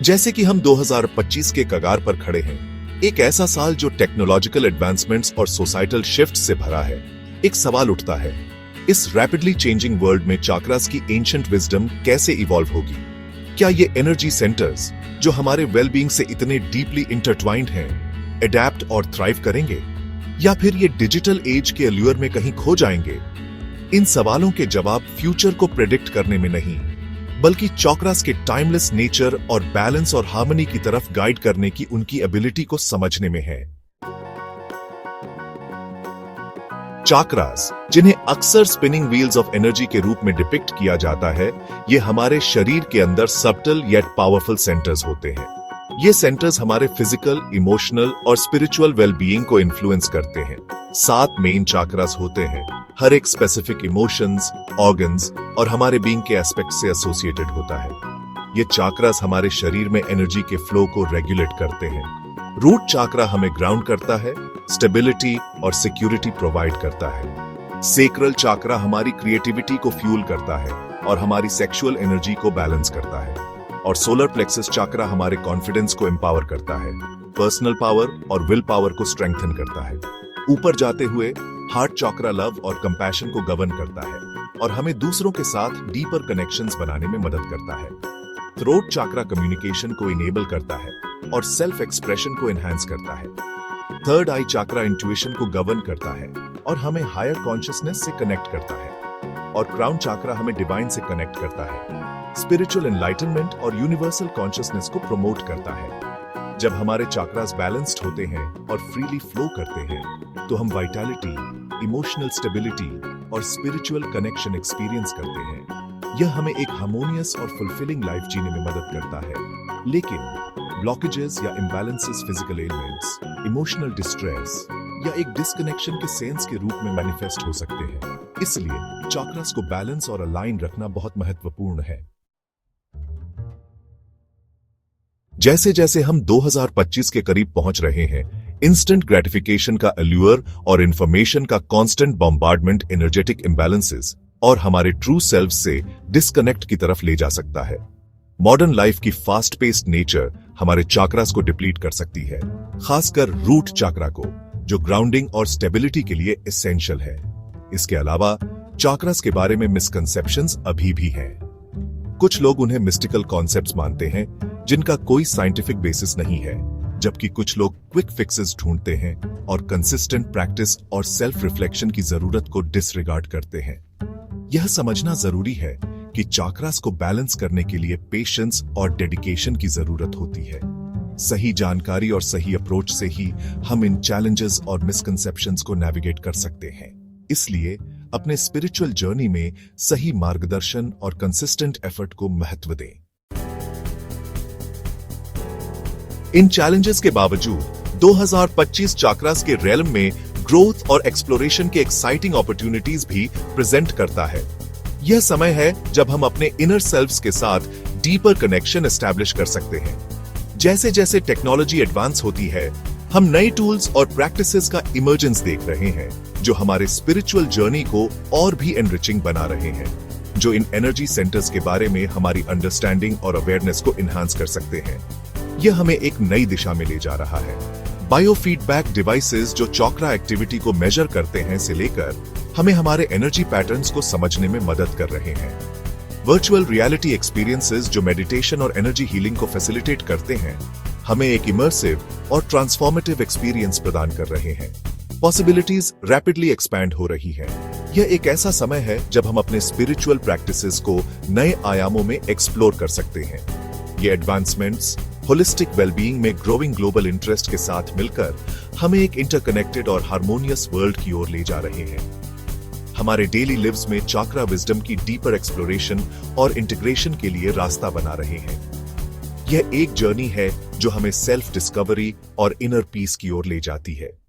जैसे कि हम 2025 के कगार पर खड़े हैं, एक ऐसा साल जो टेक्नोलॉजिकल एडवांसमेंट्स और सोसाइटल शिफ्ट से भरा है। एक सवाल उठता है, इस रैपिडली चेंजिंग वर्ल्ड में चाक्रास की एंशिएंट विजडम कैसे इवॉल्व होगी? क्या ये एनर्जी सेंटर्स जो हमारे वेलबींग से इतने डीपली इंटरट्वाइंड हैं, एडैप्ट और थ्राइव करेंगे, या फिर ये डिजिटल एज के अल्यूर में कहीं खो जाएंगे? इन सवालों के जवाब फ्यूचर को प्रेडिक्ट करने में नहीं, बल्कि चाक्रास के टाइमलेस नेचर और बैलेंस और हार्मनी की तरफ गाइड करने की उनकी एबिलिटी को समझने में है। चाक्रास, जिन्हें अक्सर स्पिनिंग व्हील्स ऑफ एनर्जी के रूप में डिपिक्ट किया जाता है, ये हमारे शरीर के अंदर सब्टल येट पावरफुल सेंटर्स होते हैं। ये सेंटर्स हमारे फिजिकल, इमोशनल और स्पिरिचुअल वेलबीइंग को इन्फ्लुएंस करते हैं। 7 मेन चाक्रास होते हैं, हर एक स्पेसिफिक इमोशंस, ऑर्गन्स और हमारे बीइंग के एस्पेक्ट से एसोसिएटेड होता है। ये चाक्रास हमारे शरीर में एनर्जी के फ्लो को रेगुलेट करते हैं। रूट चाक्रा हमें ग्राउंड करता है, स्टेबिलिटी और सिक्योरिटी प्रोवाइड करता है। सेक्रल चाक्रा हमारी क्रिएटिविटी को फ्यूल करता है और हमारी सेक्सुअल एनर्जी को बैलेंस करता है। और सोलर प्लेक्सस चाक्रा हमारे कॉन्फिडेंस को एम्पावर करता है, पर्सनल पावर और विल पावर को स्ट्रेंथन करता है। ऊपर जाते हुए हार्ट चाक्रा लव और कंपैशन को गवर्न करता है और हमें दूसरों के साथ डीपर कनेक्शंस बनाने में मदद करता है। थ्रोट चाक्रा कम्युनिकेशन को इनेबल करता है और सेल्फ एक्सप्रेशन को एनहांस करता है। थर्ड आई चाक्रा इंट्यूशन को गवर्न करता है और हमें हायर कॉन्शियसनेस से कनेक्ट करता है। और क्राउन चाक्रा हमें डिवाइन से कनेक्ट करता है, स्पिरिचुअल एनलाइटनमेंट और यूनिवर्सल कॉन्शियसनेस को प्रमोट करता है। जब हमारे चाक्रास बैलेंस्ड होते हैं और फ्रीली फ्लो करते हैं, तो हम वाइटैलिटी, इमोशनल स्टेबिलिटी और स्पिरिचुअल कनेक्शन एक्सपीरियंस करते हैं। यह हमें एक हार्मोनियस और फुलफिलिंग लाइफ जीने में मदद करता है। लेकिन ब्लॉकेजेस या imbalances physical elements, emotional distress या एक डिस्कनेक्शन के सेंस के रूप में मैनिफेस्ट हो सकते हैं। इसलिए चाक्रास को बैलेंस और अलाइन रखना बहुत महत्वपूर्ण है। जैसे जैसे हम 2025 के करीब पहुंच रहे हैं, इंस्टेंट ग्रेटिफिकेशन का अल्यूर और इंफॉर्मेशन का कांस्टेंट बॉम्बार्डमेंट एनर्जेटिक इंबैलेंसेस और हमारे ट्रू सेल्फ से डिस्कनेक्ट की तरफ ले जा सकता है। मॉडर्न लाइफ की फास्ट पेस्ड नेचर हमारे चाक्रास को डिप्लीट कर सकती है, खासकर रूट चाक्रा को, जो ग्राउंडिंग और स्टेबिलिटी के लिए एसेंशियल है। इसके अलावा चाक्रास के बारे में मिसकंसेप्शंस अभी भी हैं। कुछ लोग उन्हें मिस्टिकल कॉन्सेप्ट्स मानते हैं जिनका कोई साइंटिफिक बेसिस नहीं है, जबकि कुछ लोग क्विक फिक्सेस ढूंढते हैं और कंसिस्टेंट प्रैक्टिस और सेल्फ रिफ्लेक्शन की जरूरत को डिसरिगार्ड करते हैं। यह समझना जरूरी है कि चाक्रास को बैलेंस करने के लिए पेशेंस और डेडिकेशन की जरूरत होती है। सही जानकारी और सही अप्रोच से ही हम इन चैलेंजेस और मिसकंसेप्शंस को नेविगेट कर सकते हैं। इसलिए अपने स्पिरिचुअल जर्नी में सही मार्गदर्शन और कंसिस्टेंट एफर्ट को महत्व दें। इन चैलेंजेस के बावजूद 2025 चाक्रास के रेलम में ग्रोथ और एक्सप्लोरेशन के एक्साइटिंग अपॉर्चुनिटीज भी प्रेजेंट करता है। यह समय है जब हम अपने इनर सेल्फ्स के साथ डीपर कनेक्शन एस्टैब्लिश कर सकते हैं। जैसे जैसे टेक्नोलॉजी एडवांस होती है, हम नए टूल्स और प्रैक्टिसेस का इमर्जेंस देख रहे हैं, जो हमारे स्पिरिचुअल जर्नी को और भी एनरिचिंग बना रहे हैं, जो इन एनर्जी सेंटर्स के बारे में हमारी अंडरस्टैंडिंग और अवेयरनेस को इन्हांस कर सकते हैं। यह हमें एक नई दिशा में ले जा रहा है। बायोफीडबैक डिवाइसेस जो चाक्रा एक्टिविटी को मेजर करते हैं से लेकर हमें हमारे एनर्जी पैटर्न्स को समझने में मदद कर रहे हैं। वर्चुअल रियलिटी एक्सपीरियंसेस जो मेडिटेशन और एनर्जी हीलिंग को फैसिलिटेट करते हैं, हमें एक इमर्सिव और ट्रांसफॉर्मेटिव एक्सपीरियंस प्रदान कर रहे हैं। पॉसिबिलिटीज रैपिडली एक्सपैंड हो रही है। यह एक ऐसा समय है जब हम अपने स्पिरिचुअल प्रैक्टिसेस को नए आयामों में एक्सप्लोर कर सकते हैं। ये एडवांसमेंट्स होलिस्टिक वेलबीइंग में ग्रोइंग ग्लोबल इंटरेस्ट के साथ मिलकर हमें एक इंटरकनेक्टेड और हार्मोनियस वर्ल्ड की ओर ले जा रहे हैं। हमारे डेली लिव्स में चाक्रा विजडम की डीपर एक्सप्लोरेशन और इंटीग्रेशन के लिए रास्ता बना रहे हैं। यह एक जर्नी है जो हमें सेल्फ डिस्कवरी और इनर पीस की ओर ले जाती है।